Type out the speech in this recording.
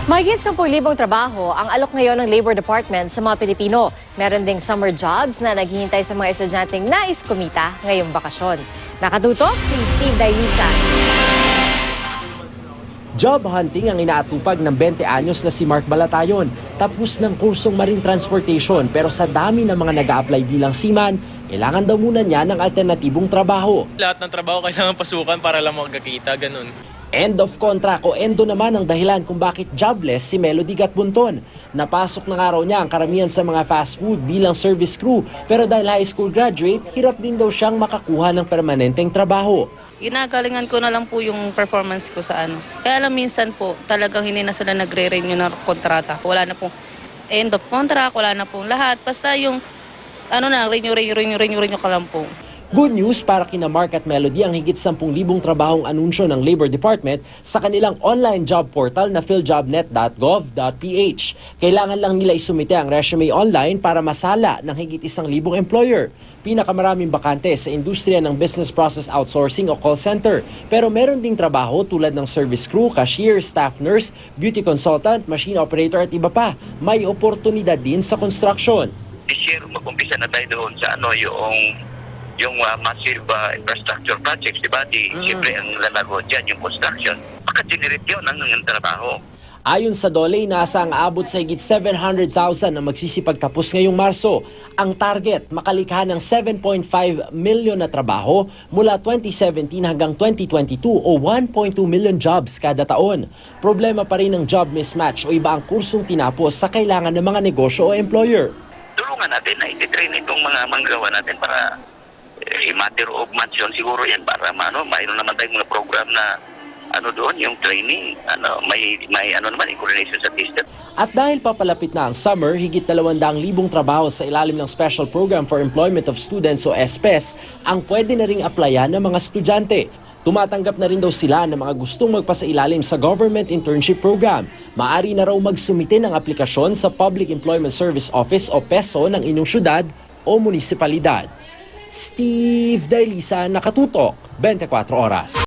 Mahigit 10,000 trabaho ang alok ngayon ng Labor Department sa mga Pilipino. Meron ding summer jobs na naghihintay sa mga estudyanteng nais kumita ngayong bakasyon. Nakatutok si Steve Dailisa. Job hunting ang inaatupag ng 20 anyos na si Mark Balatayon. Tapos ng kursong Marine Transportation pero sa dami ng mga nag-a-apply bilang seaman, kailangan daw muna niya ng alternatibong trabaho. Lahat ng trabaho kailangan pasukan para lang magkakita, ganun. End of contract o endo naman ang dahilan kung bakit jobless si Melody Gatbunton. Napasok na nga raw niya ang karamihan sa mga fast food bilang service crew pero dahil high school graduate, hirap din daw siyang makakuha ng permanenteng trabaho. Ginagalingan ko na lang po yung performance ko sa ano. Kaya lang minsan po talagang hindi na sila nagre-renew ng kontrata. Wala na pong end of contract, wala na pong lahat. Basta yung renew ka lang po. Good news para kina Mark at Melody ang higit 10,000 trabahong anunsyo ng Labor Department sa kanilang online job portal na philjobnet.gov.ph. Kailangan lang nila isumite ang resume online para masala ng higit 1,000 employer. Pinakamaraming bakante sa industriya ng business process outsourcing o call center. Pero meron ding trabaho tulad ng service crew, cashier, staff nurse, beauty consultant, machine operator at iba pa. May oportunidad din sa construction. This year, mag-umpisa na tayo doon sa yung massive infrastructure projects, di ba? Siyempre, ang lalago dyan, yung construction. Maka-generate yun ang trabaho. Ayon sa DOLE, nasa ang abot sa higit 700,000 na magsisipagtapos ngayong Marso. Ang target, makalikha ng 7.5 million na trabaho mula 2017 hanggang 2022 o 1.2 million jobs kada taon. Problema pa rin ang job mismatch o iba ang kursong tinapos sa kailangan ng mga negosyo o employer. Tulungan natin na ititrain itong mga manggagawa natin para matter of months yun siguro yan para mayroon naman tayong mga program na doon yung training may naman yung coordination sa system. At dahil papalapit na ang summer, higit 200,000 trabaho sa ilalim ng Special Program for Employment of Students o SPES ang pwede na ring applyan ng mga estudyante. Tumatanggap na rin daw sila ng mga gustong magpasailalim sa Government Internship Program. Maaari na raw magsumite ng aplikasyon sa Public Employment Service Office o PESO ng inyong syudad o munisipalidad. Steve Dailisa, Nakatutok, 24 Oras.